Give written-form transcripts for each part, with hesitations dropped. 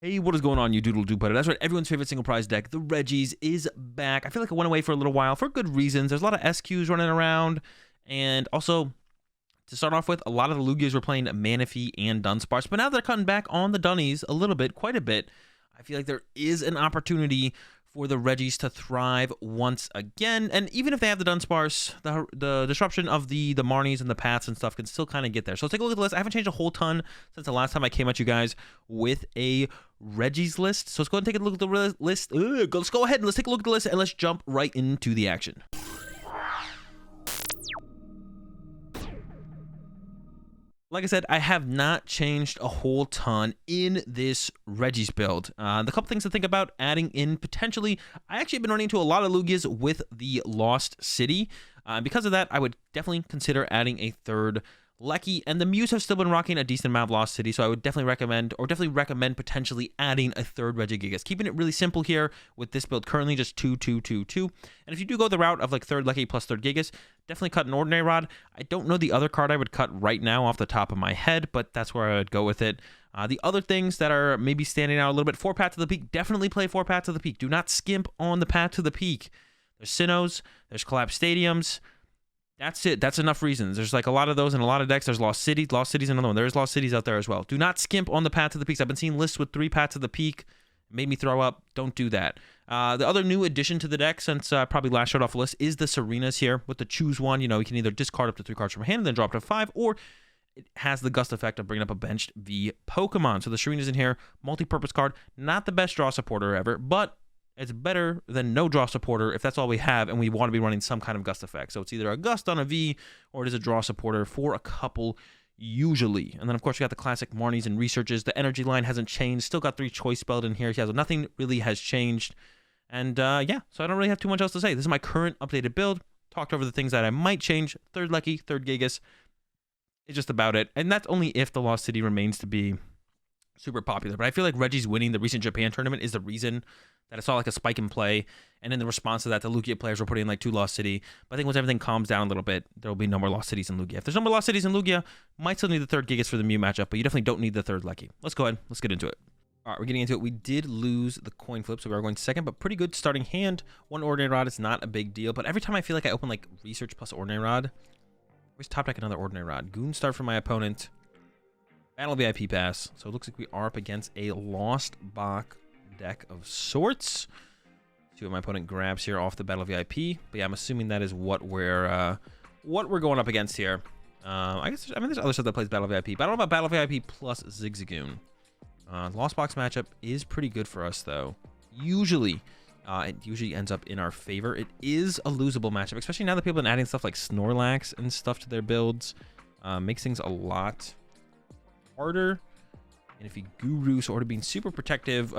Hey, what is going on, you doodle do butter? That's right, everyone's favorite single prize deck, the Regis, is back. I feel like it went away for a little while for good reasons. There's a lot of SQs running around, and also, to start off with, a lot of the Lugias were playing Manaphy and Dunsparce, but now they're cutting back on the Dunnies a little bit, quite a bit. I feel like there is an opportunity for the Regis to thrive once again, and even if they have the Dunsparce, the disruption of the Marnies and the Pats and stuff can still kind of get there. So let's take a look at the list. I haven't changed a whole ton since the last time I came at you guys with a Regis list. So let's go ahead and take a look at the list. Let's go ahead and let's take a look at the list and let's jump right into the action. Like I said, I have not changed a whole ton in this Regis build. The couple things to think about adding in potentially, I actually have been running into a lot of Lugias with the Lost City. Because of that, I would definitely consider adding a third Lecky, and the Mews have still been rocking a decent amount of Lost City, so I would definitely recommend potentially adding a third Regigigas. Keeping it really simple here with this build currently just 2, 2, 2, 2. And if you do go the route of like third Lecky plus third Gigas, definitely cut an Ordinary Rod. I don't know the other card I would cut right now off the top of my head, but that's where I would go with it. The other things that are maybe standing out a little bit, 4 Paths to the Peak, definitely play 4 Paths to the Peak. Do not skimp on the Path to the Peak. There's Sinnohs, there's Collapsed Stadiums. That's it. That's enough reasons. There's like a lot of those in a lot of decks. There's Lost City. Lost City's another one. There's Lost Cities out there as well. Do not skimp on the Path to the Peaks. I've been seeing lists with 3 Paths to the Peak. Made me throw up. Don't do that. The other new addition to the deck since probably last showed off the list is the Serenas here with the choose one. You know, you can either discard up to 3 cards from hand and then drop to 5, or it has the gust effect of bringing up a benched V Pokemon. So the Serena's in here. Multi-purpose card. Not the best draw supporter ever, but it's better than no draw supporter if that's all we have and we want to be running some kind of gust effect. So it's either a gust on a V or it is a draw supporter for a couple usually. And then of course we got the classic Marnies and Researches. The energy line hasn't changed. Still got 3 choice spelled in here. So nothing really has changed. And yeah, so I don't really have too much else to say. This is my current updated build. Talked over the things that I might change. Third Lecky, third Gigas. It's just about it. And that's only if the Lost City remains to be super popular. But I feel like Regi's winning the recent Japan tournament is the reason that I saw like a spike in play, and in the response to that, the Lugia players were putting in like 2 Lost City. But I think once everything calms down a little bit, there will be no more Lost Cities in Lugia. If there's no more Lost Cities in Lugia, might still need the third Gigas for the Mew matchup, but you definitely don't need the third Lecky. Let's go ahead. Let's get into it. All right, we're getting into it. We did lose the coin flip, so we are going second, but pretty good starting hand. 1 Ordinary Rod is not a big deal, but every time I feel like I open like Research plus Ordinary Rod, I always top deck another Ordinary Rod. Goon Start for my opponent. Battle VIP Pass. So it looks like we are up against a Lost Bach deck of sorts. See what my opponent grabs here off the Battle VIP. But yeah, I'm assuming that is what we're going up against here. I guess there's other stuff that plays Battle VIP, but I don't know about Battle VIP plus Zigzagoon. Lost Box matchup is pretty good for us though. Usually, it usually ends up in our favor. It is a losable matchup, especially now that people have been adding stuff like Snorlax and stuff to their builds. Makes things a lot harder. And if you Guru sort of being super protective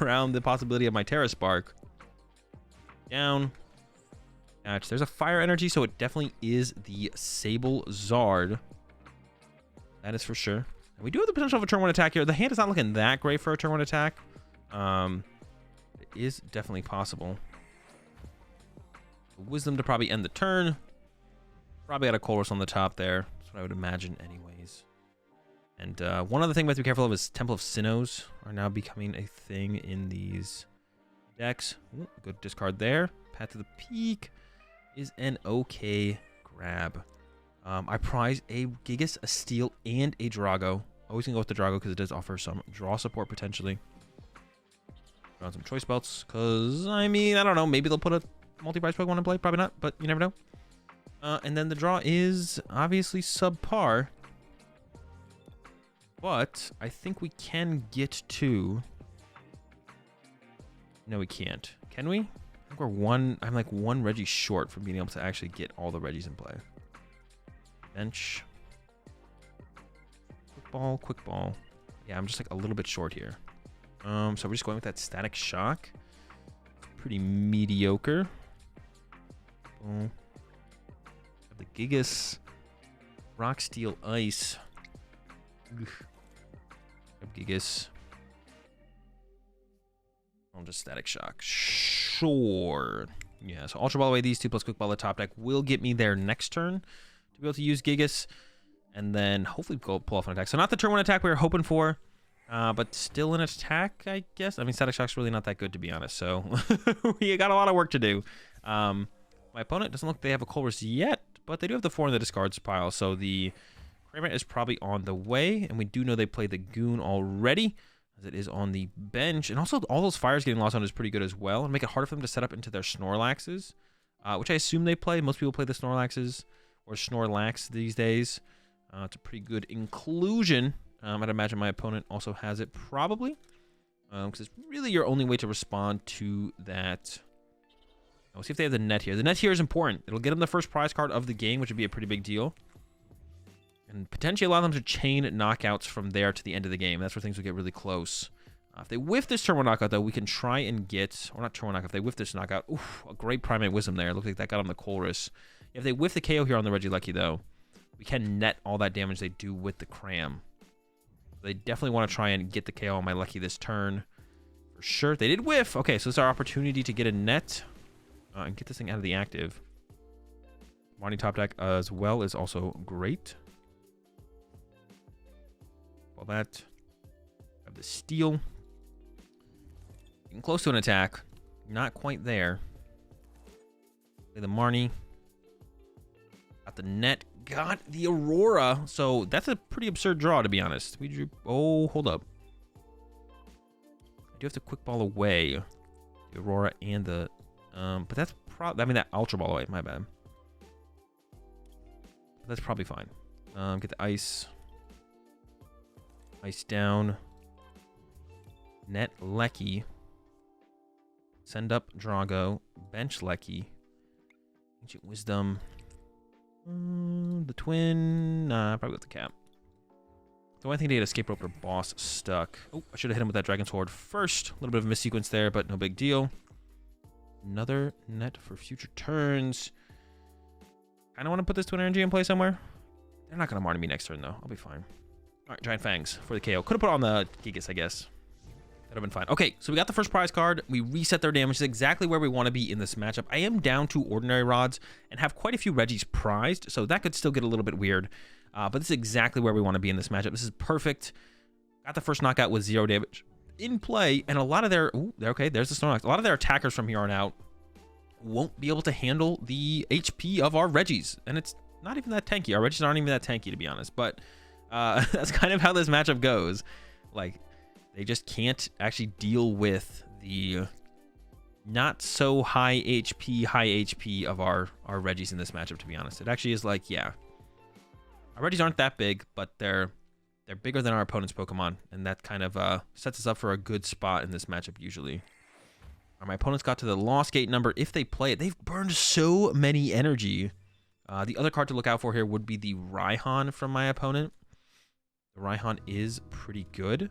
around the possibility of my Terra Spark. Down. There's a fire energy, so it definitely is the Sable Zard. That is for sure. And we do have the potential of a turn 1 attack here. The hand is not looking that great for a turn 1 attack. It is definitely possible. Wisdom to probably end the turn. Probably got a Colress on the top there. That's what I would imagine anyways. And one other thing we have to be careful of is Temple of Sinnohs are now becoming a thing in these decks. Ooh, good discard there. Path to the Peak is an okay grab. I prize a Gigas, a Steel, and a Drago. Always gonna go with the Drago because it does offer some draw support potentially. Draw some choice belts because, I mean, I don't know. Maybe they'll put a multi-prize Pokemon in play. Probably not, but you never know. And then the draw is obviously subpar. But I think we can get to... No, we can't. Can we? I think we're one... I'm like 1 Regi short from being able to actually get all the Regis in play. Bench. Quick ball. Yeah, I'm just like a little bit short here. So we're just going with that Static Shock. Pretty mediocre. Boom. The Gigas. Rock, Steel, Ice. Ugh. Gigas. I'll just Static Shock. Sure. Yeah, so Ultra Ball away, these 2 plus Quick Ball at top deck will get me there next turn to be able to use Gigas. And then hopefully go pull off an attack. So not the turn 1 attack we were hoping for. But still an attack, I guess. I mean, Static Shock's really not that good, to be honest. So we got a lot of work to do. My opponent doesn't look like they have a Colress yet, but they do have the 4 in the discards pile. So the Kramer is probably on the way. And we do know they played the Goon already, as it is on the bench. And also, all those fires getting lost on is pretty good as well. And make it harder for them to set up into their Snorlaxes, which I assume they play. Most people play the Snorlaxes or Snorlax these days. It's a pretty good inclusion. I'd imagine my opponent also has it, probably. Because it's really your only way to respond to that. We'll see if they have the net here. The net here is important. It'll get them the first prize card of the game, which would be a pretty big deal. And potentially allow them to chain knockouts from there to the end of the game. That's where things will get really close. If they whiff this turn 1 knockout, though, we can try and get... Or not turn 1 knockout. If they whiff this knockout... Oof, a great Primate Wisdom there. Looks like that got on the Colress. If they whiff the KO here on the Regilucky, though, we can net all that damage they do with the Cram. They definitely want to try and get the KO on my Lucky this turn. For sure. They did whiff. Okay, so it's our opportunity to get a net and get this thing out of the active. Marnie top deck as well is also great. All that. Have the steal. Getting close to an attack. Not quite there. Play the Marnie. Got the net. Got the Aurora. So that's a pretty absurd draw, to be honest. We drew... Oh, hold up. I do have to quick ball away the Aurora and the... but that's probably... I mean, that Ultra Ball away. My bad. But that's probably fine. Get the Ice. Ice down. Net Lecky. Send up Drago. Bench Lecky. Ancient Wisdom. The Twin. Nah, probably with the Cap. So I think they had Escape Rope or Boss stuck. Oh, I should have hit him with that Dragon Sword first. A little bit of a missequence there, but no big deal. Another net for future turns. I don't want to put this Twin Energy in play somewhere. They're not going to Marnie me next turn, though. I'll be fine. All right, Giant Fangs for the KO. Could have put on the Gigas, I guess. That would have been fine. Okay, so we got the first prize card. We reset their damage. It's exactly where we want to be in this matchup. I am down 2 Ordinary Rods and have quite a few Regis prized, so that could still get a little bit weird. But this is exactly where we want to be in this matchup. This is perfect. Got the first knockout with 0 damage in play, and a lot of their... Ooh, okay, there's the Snorlax. A lot of their attackers from here on out won't be able to handle the HP of our Regis, and it's not even that tanky. Our Regis aren't even that tanky, to be honest, but that's kind of how this matchup goes. Like... They just can't actually deal with the not so high HP of our Regis in this matchup, to be honest. It actually is like, yeah. Our Regis aren't that big, but they're bigger than our opponent's Pokemon, and that kind of sets us up for a good spot in this matchup usually. My opponents got to the Lost Gate number. If they play it, they've burned so many energy. The other card to look out for here would be the Raihan from my opponent. The Raihan is pretty good.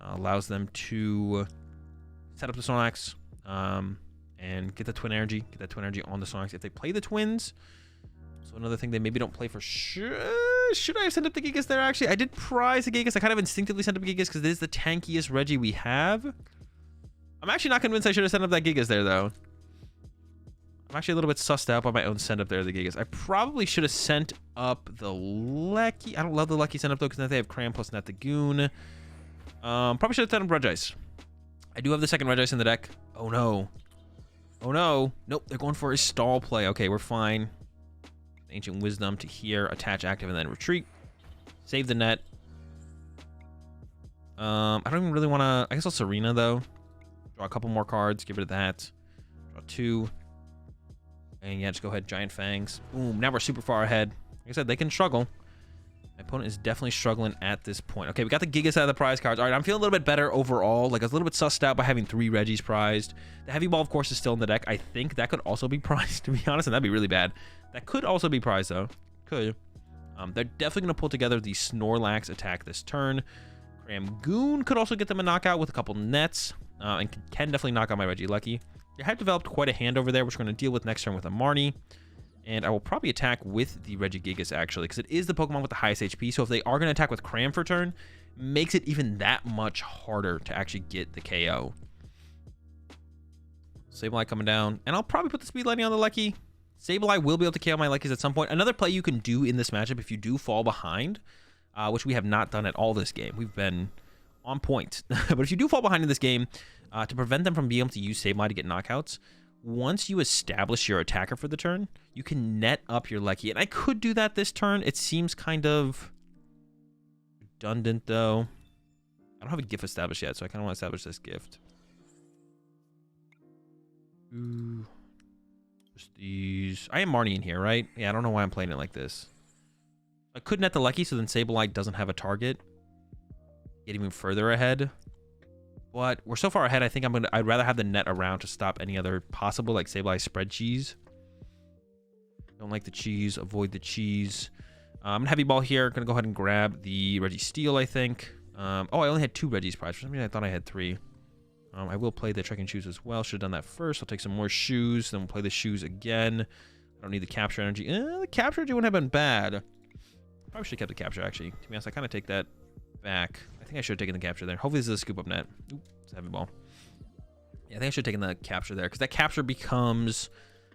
Allows them to set up the Snorlax and get the Twin Energy. Get that Twin Energy on the Snorlax if they play the Twins. So another thing they maybe don't play for sure. Should I have sent up the Gigas there, actually? I did prize the Gigas. I kind of instinctively sent up Gigas because it is the tankiest Regi we have. I'm actually not convinced I should have sent up that Gigas there, though. I'm actually a little bit sussed out by my own send up there, the Gigas. I probably should have sent up the Lucky. I don't love the Lucky send up, though, because now they have Cram plus not the Goon. Probably should have done Regis. I do have the second Regis in the deck. Oh no. Oh no. Nope, they're going for a stall play. Okay, we're fine. Ancient Wisdom to here, attach active, and then retreat. Save the net. I don't even really want to... I guess I'll Serena, though. Draw a couple more cards. Get rid of that. Draw 2. And yeah, just go ahead. Giant Fangs. Boom. Now we're super far ahead. Like I said, they can struggle. My opponent is definitely struggling at this point. Okay, we got the Gigas out of the prize cards. All right, I'm feeling a little bit better overall. Like, I was a little bit sussed out by having 3 Regis prized. The Heavy Ball, of course, is still in the deck. I think that could also be prized, to be honest, and that'd be really bad. That could also be prized, though. Could. They're definitely going to pull together the Snorlax attack this turn. Cram Goon could also get them a knockout with a couple nets, and can definitely knock out my Regilucky. They have developed quite a hand over there, which we're going to deal with next turn with a Marnie. And I will probably attack with the Regigigas, actually, because it is the Pokemon with the highest HP. So if they are going to attack with Cram for turn, makes it even that much harder to actually get the KO. Sableye coming down. And I'll probably put the Speed Lightning on the Lucky. Sableye will be able to KO my Luckies at some point. Another play you can do in this matchup if you do fall behind, which we have not done at all this game. We've been on point. But if you do fall behind in this game, to prevent them from being able to use Sableye to get knockouts, once you establish your attacker for the turn, you can net up your Lucky. And I could do that this turn. It seems kind of redundant, though. I don't have a gift established yet, so I kind of want to establish this gift. Ooh. Just these. I am Marnie in here, right? Yeah, I don't know why I'm playing it like this. I could net the Lucky, so then Sableye doesn't have a target. Get even further ahead. But we're so far ahead, I think I'd rather have the net around to stop any other possible, like Sableye spread cheese. Don't like the cheese. Avoid the cheese. I'm heavy ball here. Gonna go ahead and grab the Regi Steel, I think. Oh, I only had 2 Regi's prize. For some reason, I thought I had 3. I will play the Trekking Shoes as well. Should have done that first. I'll take some more shoes. Then we'll play the shoes again. I don't need the capture energy. The capture energy wouldn't have been bad. Probably should have kept the capture, actually. To be honest, I kind of take that back. I think I should have taken the capture there. Hopefully this is a scoop up net. Ooh, it's a heavy ball. Yeah, I think I should have taken the capture there, because that capture becomes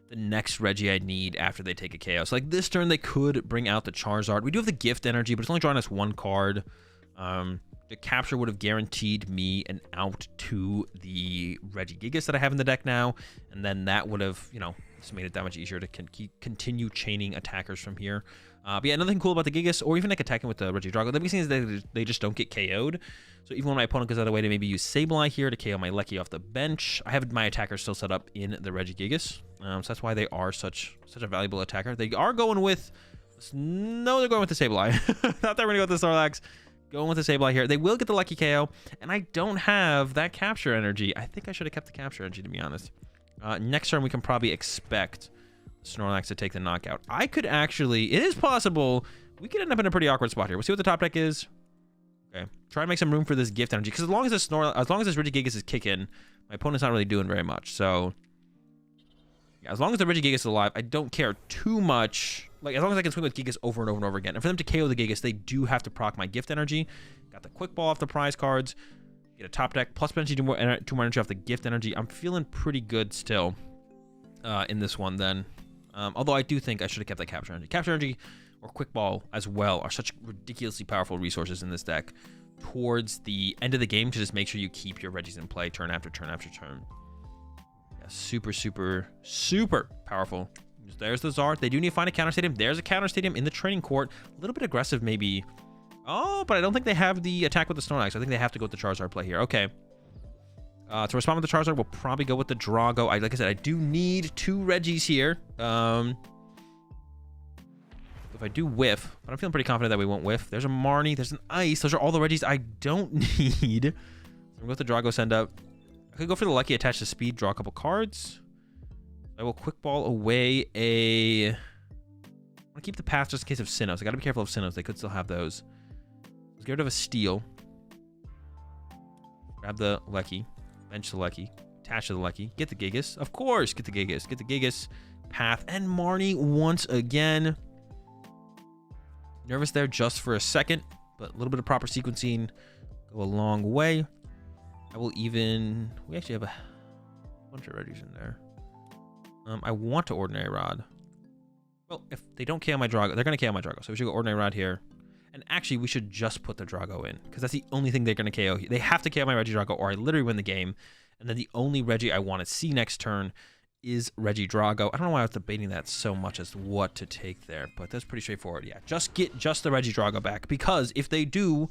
the next Regi I need after they take a KO. So like this turn, they could bring out the Charizard. We do have the gift energy, but it's only drawing us 1 card. The capture would have guaranteed me an out to the Regigigas that I have in the deck now, and then that would have, you know, just made it that much easier to continue chaining attackers from here. But yeah, another thing cool about the Gigas, or even like attacking with the Regidrago, the big thing is that they just don't get KO'd. So even when my opponent goes out of the way to maybe use Sableye here to KO my Lucky off the bench, I have my attackers still set up in the Regigigas. So that's why they are such a valuable attacker. They are going with... No, they're going with the Sableye. Thought they were going to go with the Snorlax. Going with the Sableye here. They will get the Lucky KO, and I don't have that capture energy. I think I should have kept the capture energy, to be honest. Next turn, we can probably expect Snorlax to take the knockout. I could actually... It is possible we could end up in a pretty awkward spot here. We'll see what the top deck is. Okay. Try to make some room for this gift energy, because as long as this Regigigas is kicking, my opponent's not really doing very much. So, yeah, as long as the Regigigas is alive, I don't care too much. Like, as long as I can swing with Gigas over and over and over again. And for them to KO the Gigas, they do have to proc my gift energy. Got the quick ball off the prize cards. Get a top deck, plus potentially 2 more energy off the gift energy. I'm feeling pretty good still in this one then. Although I do think I should have kept that capture energy. Capture energy or quick ball as well are such ridiculously powerful resources in this deck towards the end of the game to just make sure you keep your Regis in play turn after turn after turn. Yeah, super, super, super powerful. There's the Zard. They do need to find a counter stadium. There's a counter stadium in the training court. A little bit aggressive, maybe. Oh, but I don't think they have the attack with the Snorlax. I think they have to go with the Charizard play here. Okay. To respond with the Charizard, we'll probably go with the Drago. Like I said, I do need 2 Regis here. If I do whiff, but I'm feeling pretty confident that we won't whiff. There's a Marnie. There's an Ice. Those are all the Regis I don't need. So I'm going to go with the Drago send up. I could go for the Lucky, attach to speed, draw a couple cards. I will quick ball away a... I want to keep the path just in case of Sinnohs. I got to be careful of Sinnohs. They could still have those. Let's get rid of a Steel. Grab the Lucky. Bench the Lucky. Attach to the Lucky. Get the Gigas. Of course, get the Gigas. Get the Gigas. Path. And Marnie once again. Nervous there just for a second. But a little bit of proper sequencing go a long way. I will even... We actually have a bunch of Regis in there. I want to Ordinary Rod. Well, if they don't KO my Drago, they're going to KO my Drago. So we should go Ordinary Rod here. And actually, we should just put the Drago in, because that's the only thing they're going to KO. They have to KO my Regidrago, or I literally win the game. And then the only Regi I want to see next turn is Regidrago. I don't know why I was debating that so much as to what to take there, but that's pretty straightforward. Yeah, just get just the Regidrago back, because if they do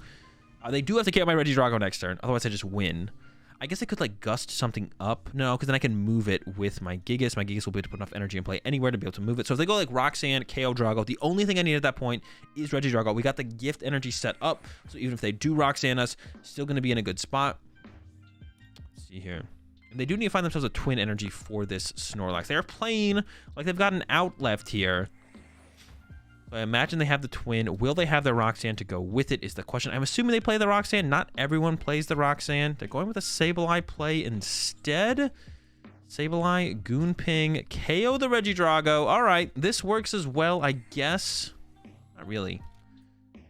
have to KO my Regidrago next turn. Otherwise, I just win. I guess I could, like, gust something up. No, because then I can move it with my Gigas. My Gigas will be able to put enough energy in play anywhere to be able to move it. So if they go, like, Roxanne, KO Drago, the only thing I need at that point is Regidrago. We got the gift energy set up. So even if they do Roxanne us, still going to be in a good spot. Let's see here. And they do need to find themselves a twin energy for this Snorlax. They are playing like they've got an out left here. So I imagine they have the twin. Will they have the Roxanne to go with it is the question. I'm assuming they play the Roxanne. Not everyone plays the Roxanne. They're going with a Sableye play instead. Sableye, Goonping, KO the Regidrago. All right, this works as well, I guess. Not really.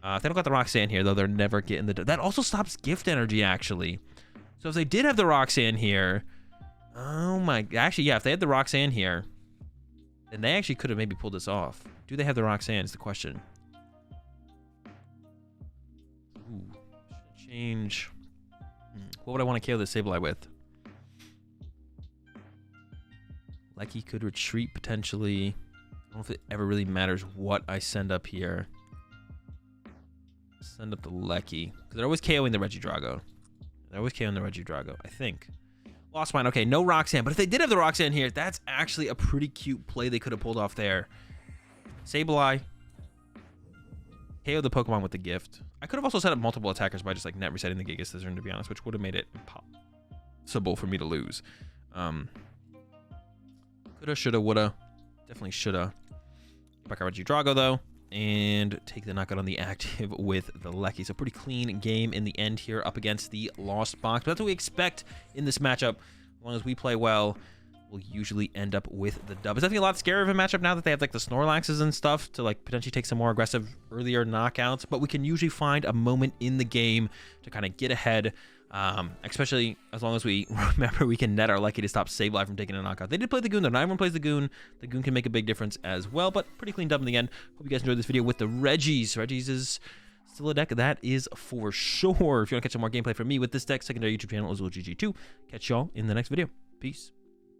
If they don't got the Roxanne here, though, they're never getting the... That also stops gift energy, actually. So if they did have the Roxanne here... Oh, my... Actually, yeah, if they had the Roxanne here, then they actually could have maybe pulled this off. Do they have the Roxanne is the question. Ooh, change. What would I want to KO this Sableye with? Lecky could retreat potentially. I don't know if it ever really matters what I send up here. Send up the Lecky. Because they're always KOing the Regidrago. They're always KOing the Regidrago, I think. Lost Mine. Okay, no Roxanne. But if they did have the Roxanne here, that's actually a pretty cute play they could have pulled off there. Sableye. KO the Pokemon with the gift. I could have also set up multiple attackers by just like net resetting the Giga Scissor, to be honest, which would have made it impossible for me to lose. Coulda, shoulda, woulda. Definitely shoulda. Back our Regidrago though, and take the knockout on the active with the Lecky. So pretty clean game in the end here up against the Lost Box. But that's what we expect in this matchup. As long as we play well, we'll usually end up with the dub. It's definitely a lot scarier of a matchup now that they have like the Snorlaxes and stuff to like potentially take some more aggressive earlier knockouts. But we can usually find a moment in the game to kind of get ahead. Especially as long as we remember we can net our Lecky to stop Sableye from taking a knockout. They did play the Goon though. Not everyone plays the Goon. The Goon can make a big difference as well, but pretty clean dub in the end. Hope you guys enjoyed this video with the Regis. Regis is still a deck, that is for sure. If you want to catch some more gameplay from me with this deck, secondary YouTube channel AzulGG2. Catch y'all in the next video. Peace.